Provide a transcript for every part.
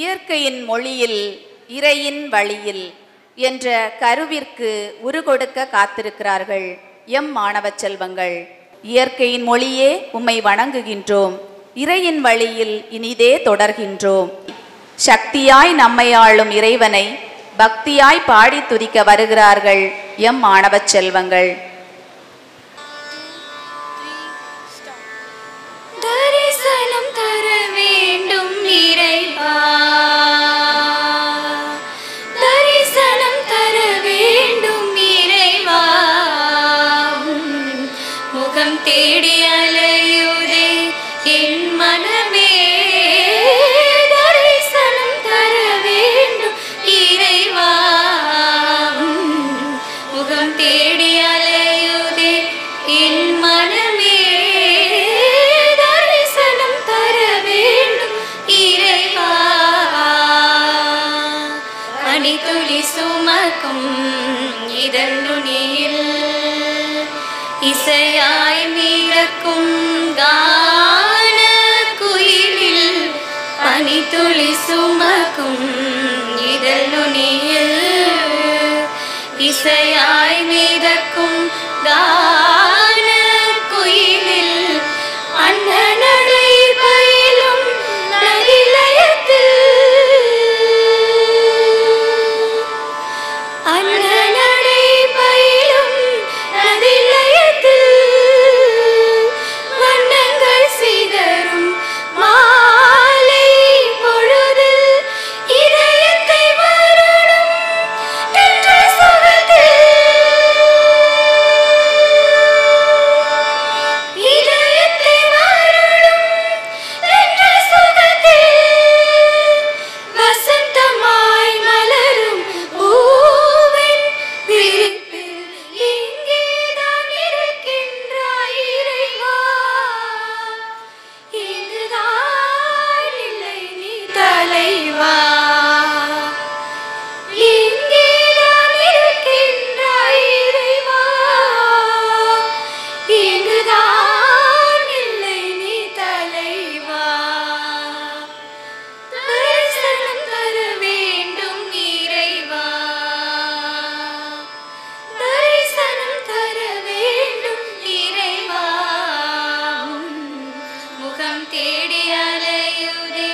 இயற்கையின் மொழியில் இறையின் வழியில் என்ற கருவிற்கு உருகொடுக்க காத்திருக்கிறார்கள் எம் மாணவ செல்வங்கள். இயற்கையின் மொழியே உம்மை வணங்குகின்றோம், இறையின் வழியில் இனிதே தொடர்கின்றோம். சக்தியாய் நம்மை ஆளும் இறைவனை பக்தியாய் பாடி துதிக்க வருகிறார்கள் எம் மாணவ செல்வங்கள். தரிசனம் தர வேண்டும் இறைவா, தரிசனம் தர வேண்டும் இறைவா, முகம் தேடி அலையுதே என் மனமே, தரிசனம் தர வேண்டும் இறைவா, முகம் தேடி அலையுதே என் மனமே, தரிசனம் தர வேண்டும் இறைவா. பனித்துளி சுமக்கும் இதழ் நுனியில் இசையாய் மிதக்கும் கான குயிலில், பனித்துளி சுமக்கும் இதழ் நுனியில் இசையாய் மிதக்கும் கான குயிலில், அண்ணனடை பயிலும் நதிலயத்தில், அண்ணனடை பயிலும் நதிலயத்தில், வண்ணங்கள் சிதறும் மாலை பொழுதில், இதயத்தை வருடும் என்ற சுகத்தில், இதயத்தை வருடும் என்ற சுகத்தில், வசந்தமாய் மலரும் பூவின் விரிப்பில் எங்கேதான் இருக்கின்றாய் இறைவா, இங்குதான் இல்லை நீ தலைவா, எங்கேதான் இருக்கின்றாய் இறைவா, இங்குதான் இல்லை நீ தலைவா, தரிசனம் தர வேண்டும் இறைவா, தரிசனம் தர வேண்டும் இறைவா, முகம் தேடி அலையுதே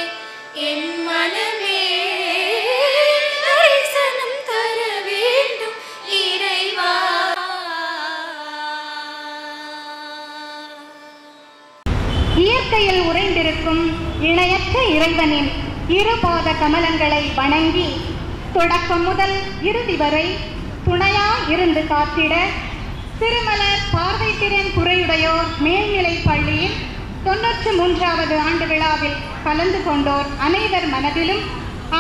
என் மனமே, தரிசனம் தர வேண்டும் இறைவா. இயற்கையில் உறைந்திருக்கும் இணையற்ற இறைவனின் இருபாத கமலங்களை வணங்கி தொடக்கம் முதல் இறுதி வரை துணையா இருந்து காத்திட திருமலர் பார்வை திறன் குறையுடையோர் மேல்நிலைப் பள்ளியில் 93வது ஆண்டு விழாவில் கலந்து கொண்டோர் அனைவர் மனதிலும்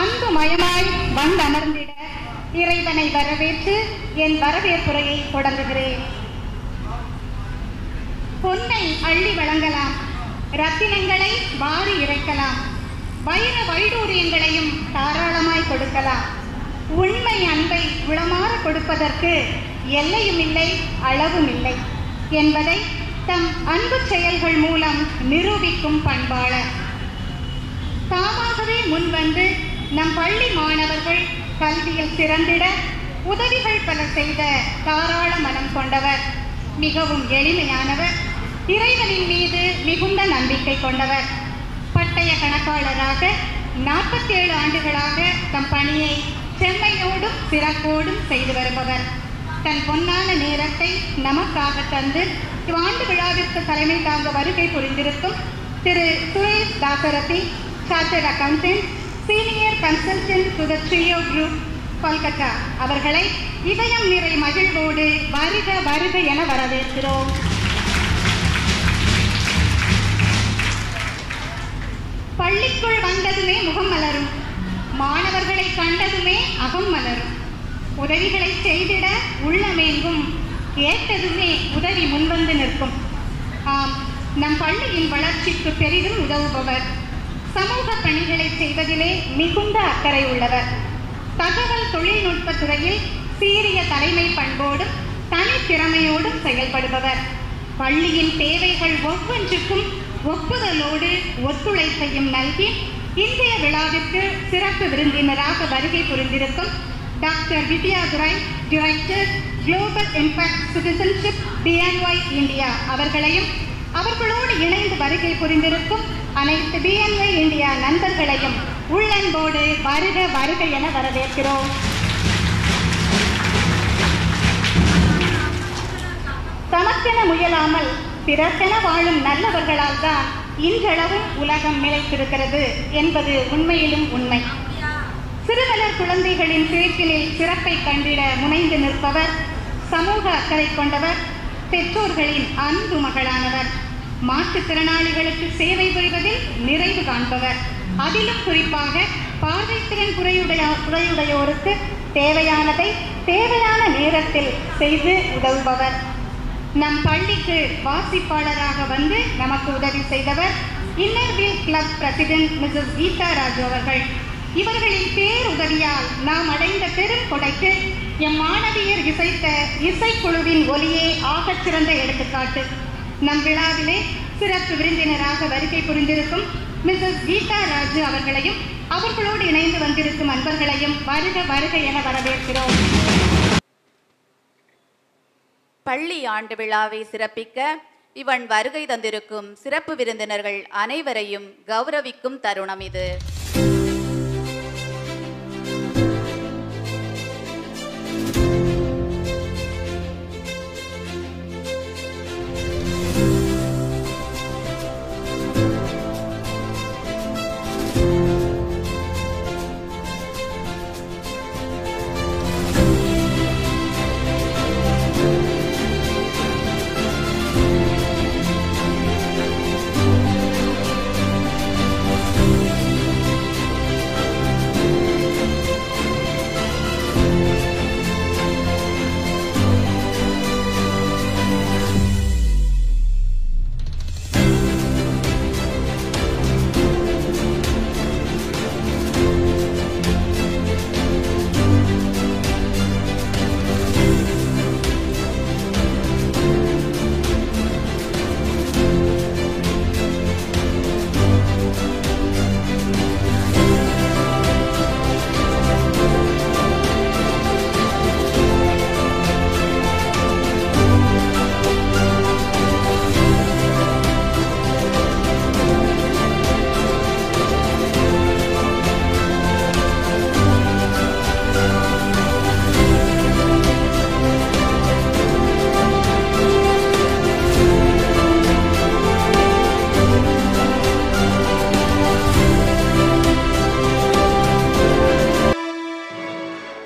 அன்பு மயமாய் வந்தமர்ந்திட இறைவனை வரவேற்று என் வரவேற்புரையை தொடங்குகிறேன். பொன்னை அள்ளி வழங்கலாம், ரத்தினங்களை வாரி இறைக்கலாம், வைர வைடூரியங்களையும் தாராளமாய் கொடுக்கலாம். உண்மை அன்பை உளமாற கொடுப்பதற்கு எல்லையும் இல்லை, அளவும் இல்லை என்பதை தம் அன்பு செயல்கள் மூலம் நிரூபிக்கும் பண்பாளர். தாமாகவே முன்வந்து நம் பள்ளி மாணவர்கள் கல்வியில் சிறந்திட உதவிகள் பல செய்த தாராள மனம் கொண்டவர், மிகவும் எளிமையானவர், இறைவனின் மீது மிகுந்த நம்பிக்கை கொண்டவர். பட்டய கணக்காளராக 47 ஆண்டுகளாக தம் பணியை செம்மையோடும் சிறப்போடும் செய்து வருபவர். தன் பொன்னான நேரத்தை நமக்காக தந்து இவ்வாண்டு விழாவிற்கு தலைமை தாங்க வருகை புரிந்திருக்கும் திரு Suresh Dasarathi, chartered accountant, senior consultant to the trio group, Kolkata அவர்களை இதயம் நிறை மகிழ்வோடு வருக வருக என வரவேற்கிறோம். பள்ளிக்குள் வந்ததுமே முகம் மலரும், மாணவர்களை கண்டதுமே அகம் மலரும், உதவிகளை செய்திட உள்ளமேங்கும், கேட்டதுமே உதவி முன்வந்து நிற்கும். ஆம், நம் பள்ளியின் வளர்ச்சிக்கு பெரிதும் உதவுபவர், சமூக பணிகளை செய்வதிலே மிகுந்த அக்கறை உள்ளவர், தகவல் தொழில்நுட்ப துறையில் சீரிய தலைமை பண்போடும் தனித்திறமையோடும் செயல்படுபவர், பள்ளியின் தேவைகள் ஒவ்வொன்றுக்கும் ஒப்புதலோடு ஒத்துழைப்பையும் நல்கி இன்றைய விழாவிற்கு சிறப்பு விருந்தினராக வருகை புரிந்திருக்கும் doctor Vidya Durai, director global impact citizenship BNY India அவர்களையும், அவர்களோடு இணைந்து வருகை புரிந்திருக்கும் அனைத்து BNY இந்தியா நண்பர்களையும் உள்ளன்போடு வருக வருக என வரவேற்கிறோம். தமக்கென முயலாமல் பிறர்க்கென வாழும் நல்லவர்களால் தான் இன்றளவும் உலகம் நிலைத்திருக்கிறது என்பது உண்மையிலும் உண்மை. சிறுவலர் குழந்தைகளின் சேர்ப்பினில் சிறப்பை கண்டிட முனைந்து நிற்பவர், சமூக அக்கறை கொண்டவர், பெற்றோர்களின் அன்பு மகளானவர், மாற்றுத்திறனாளிகளுக்கு சேவை புரிவதில் நிறைவு காண்பவர், அதிலும் குறிப்பாக பார்வைத்திறன் குறையுடையோருக்கு தேவையானதை தேவையான நேரத்தில் செய்து உதவுபவர். நம் பள்ளிக்கு வாசிப்பாளராக வந்து நமக்கு உதவி செய்தவர் inner wheel club president Mrs Geetha Raju அவர்கள். இவர்களின் பேருதவியால் நாம் அடைந்த பெரும் கொடைக்கு எம் மாணவியர் இசைத்த இசைக்குழுவின் ஒலியே ஆகச்சிறந்த எடுத்துக்காட்டு. நம் விழாவிலே சிறப்பு விருந்தினராக வருகை புரிந்திருக்கும் மிஸ்ஸஸ் கீதா ராஜு அவர்களையும் அவர்களோடு இணைந்து வந்திருக்கும் அன்பர்களையும் வருக வருக என வரவேற்கிறோம். பள்ளி ஆண்டு விழாவை சிறப்பிக்க இவன் வருகை தந்திருக்கும் சிறப்பு விருந்தினர்கள் அனைவரையும் கௌரவிக்கும் தருணம் இது.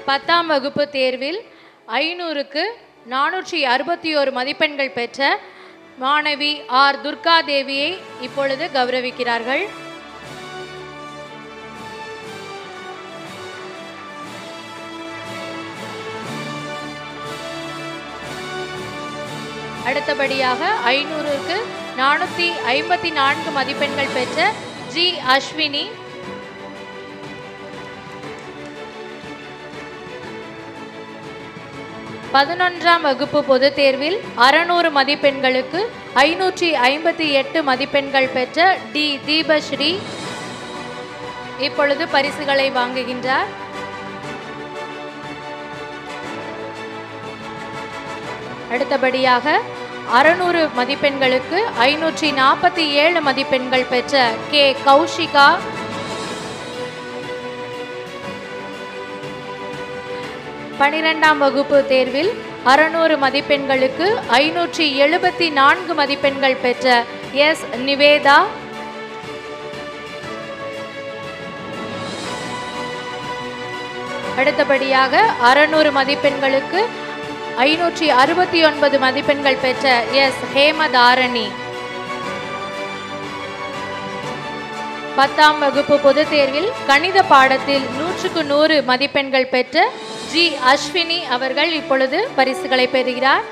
பத்தாம் வகுப்பு தேர்வில் 500க்கு 461 மதிப்பெண்கள் பெற்ற மாணவி ஆர் துர்கா தேவியை இப்பொழுது கௌரவிக்கிறார்கள். அடுத்தபடியாக 500க்கு 454 மதிப்பெண்கள் பெற்ற ஜி அஸ்வினி, 11ஆம் வகுப்பு பொதுத் தேர்வில் 600 மதிப்பெண்களுக்கு 558 மதிப்பெண்கள் பெற்ற டி தீபஸ்ரீ இப்பொழுது பரிசுகளை வாங்குகின்றார். அடுத்தபடியாக 600 மதிப்பெண்களுக்கு 547 மதிப்பெண்கள் பெற்ற கே கௌஷிகா, 12ஆம் வகுப்பு தேர்வில் 600 மதிப்பெண்களுக்கு 574 மதிப்பெண்கள் பெற்ற எஸ் நிவேதா, அடுத்தபடியாக 600 மதிப்பெண்களுக்கு 569 மதிப்பெண்கள் பெற்ற எஸ் ஹேமதாரணி, 10ஆம் வகுப்பு பொதுத் தேர்வில் கணித பாடத்தில் 100க்கு 100 மதிப்பெண்கள் பெற்ற ஜி அஸ்வினி அவர்கள் இப்பொழுது பரிசுகளை பெறுகிறார்.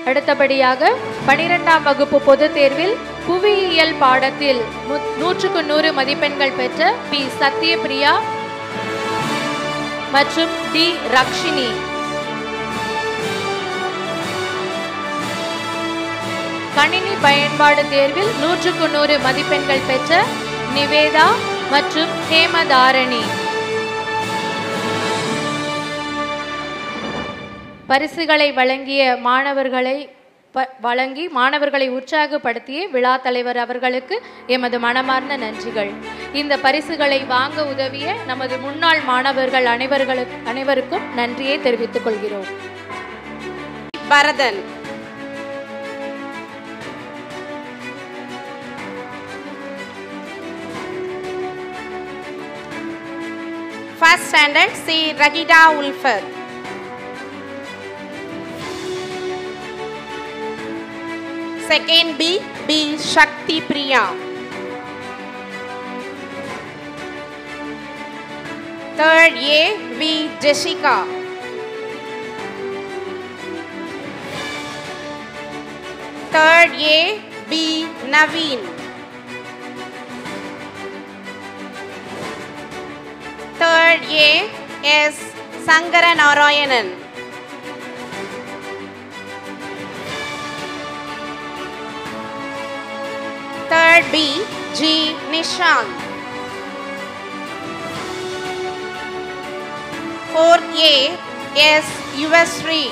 அடுத்தபடியாக 12ஆம் வகுப்பு பொதுத் தேர்வில் புவியியல் பாடத்தில் 100க்கு 100 மதிப்பெண்கள் பெற்ற பி சத்யபிரியா மற்றும் டி ரக்ஷினி, கணினி பயன்பாடு தேர்வில் 100க்கு 100 மதிப்பெண்கள் பெற்ற நிவேதா மற்றும் ஹேமதாரணி. பரிசுகளை வழங்கி மாணவர்களை உற்சாகப்படுத்திய விழா தலைவர் அவர்களுக்கு எமது மனமார்ந்த நன்றிகள். இந்த பரிசுகளை வாங்க உதவிய நமது முன்னாள் மாணவர்கள் அனைவருக்கும் நன்றியை தெரிவித்துக் கொள்கிறோம். Bharathan, First standard C. Ragida Ulfat. Second B. B. Shakti Priya. Third A. V. Jessica. Third A. B. Naveen. Third A. S. Sangara Narayanan. Third B. G. Nishant. Fourth A. S. Yuvasri.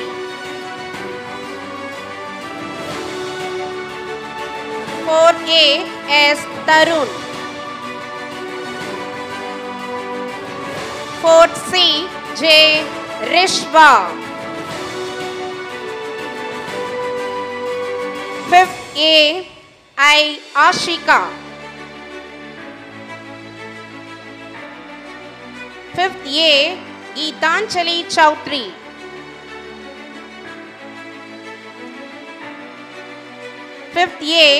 Fourth A. S. Tarun. Fourth C. J. Rishva. Fifth A. I. Ashika. Fifth A. Geetanjali Chaudhary. Fifth A.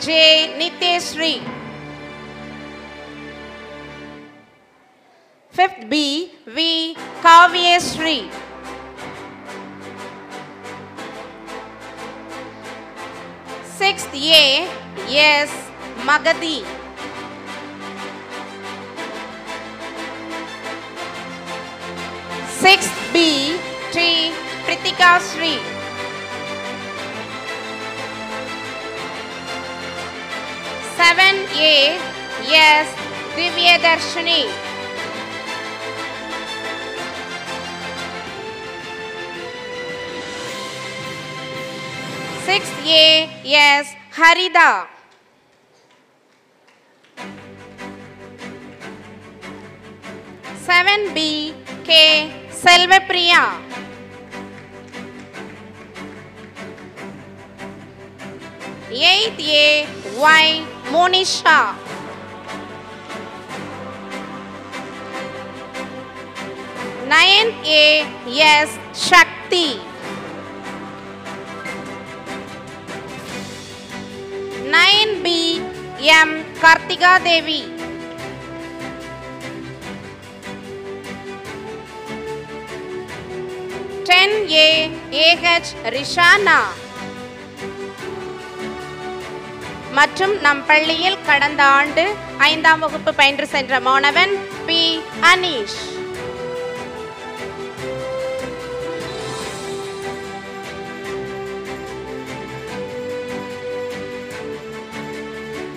J. Niteshri. Fifth B. V. Kavyasri. Sixth A. S. Magadi. Sixth B. T. Pritika Sri. Seventh A. S. Divya Darshini. Sixth A. S. Harida. Seven B. K. Selvapriya. Eighth A. Y. Monisha. Ninth A. S. Shakti. 9B. M. Kartika Devi. 10A. AH Rishana. மற்றும் நம் பள்ளியில் கடந்த ஆண்டு 5ஆம் வகுப்பு பயின்று சென்ற மாணவன் P. Anish.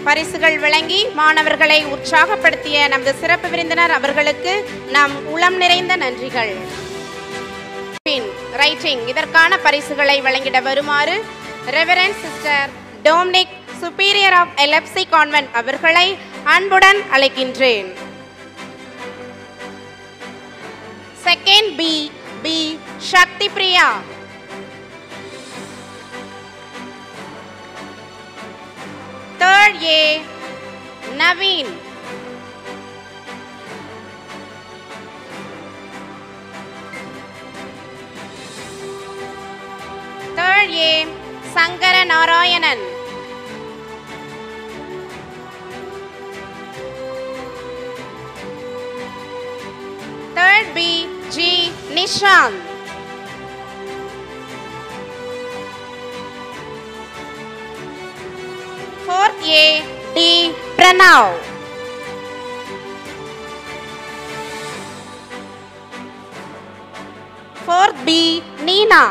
பரிசுகள் வழங்கி மாணவர்களை உற்சாகப்படுத்திய நமது சிறப்பு விருந்தினர் அவர்களுக்கு நம் உளம் நிறைந்த நன்றிகள். ரைட்டிங் இதற்கான பரிசுகளை வழங்கிட வருமாறு reverend sister Dominic superior of LFC convent அவர்களை அன்புடன் அழைக்கின்றேன். Second B. B. Sakthi Priya. Third A. Naveen. Third A. Sangara Narayanan. Third B. G. Nishant. Fourth A. D. Pranav. Fourth B. Neena.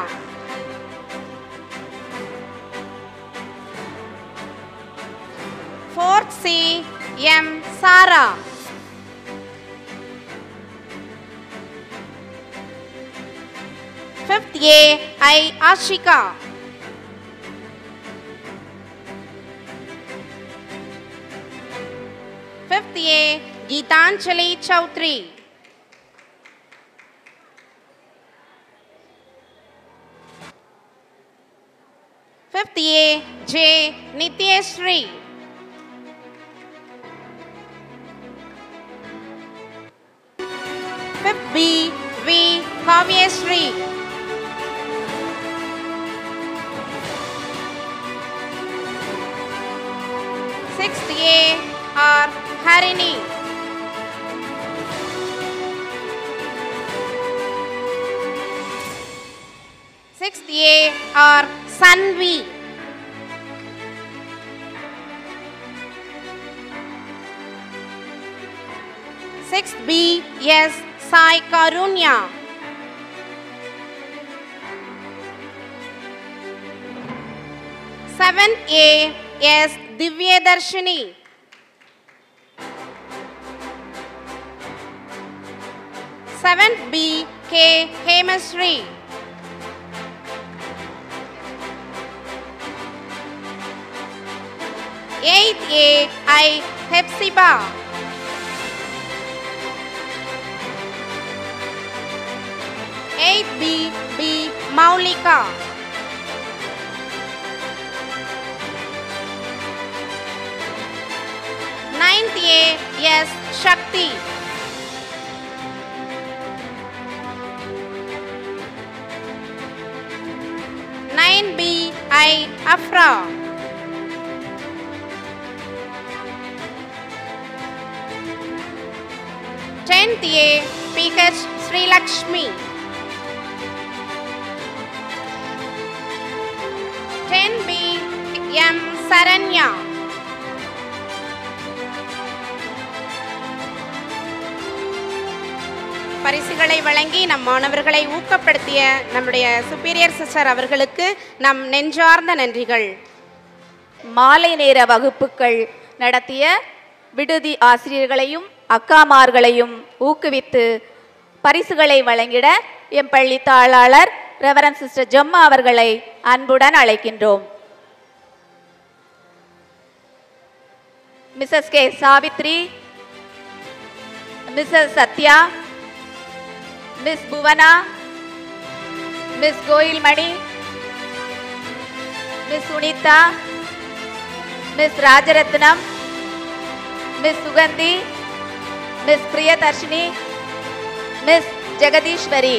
C. M. Sara. Fifth A. I. Ashika. Fifth A. Geetanjali Chaudhary. Fifth A. J. Nityashree. Fifth B. V. Kavyashree. Sixth A. R. Harini. Sixth A. R. Sanvi. Sixth B. S. Sai Karunya. Seventh A. S. Divyadarshini. Seventh B. K. Hemashri. Eighth A. I. Hepzibah. Eighth B. B. Maulika. Ninth A. S. Shakti. Nine B. I. Afra. Tenth A. P.H. Sri Lakshmi. 10B. M. Saranya. பரிசுகளை வழங்கி நம் மாணவர்களை ஊக்கப்படுத்திய நம்முடைய superior sister அவர்களுக்கு நம் நெஞ்சார்ந்த நன்றிகள். மாலை நேர வகுப்புகள் நடத்திய விடுதி ஆசிரியர்களையும் அக்காமார்களையும் ஊக்குவித்து பரிசுகளை வழங்கிட எம் பள்ளி தாளாளர் ரெவரண்ட் சிஸ்டர் ஜெம்மா அவர்களை அன்புடன் அழைக்கின்றோம். Mrs K Savithri, Mrs Sathya, Miss Bhuvana, Miss Koilmani, Miss Sunitha, Miss Rajarathnam, Miss Suganthi, Miss Priyadharshini, Miss Jagadeeswari.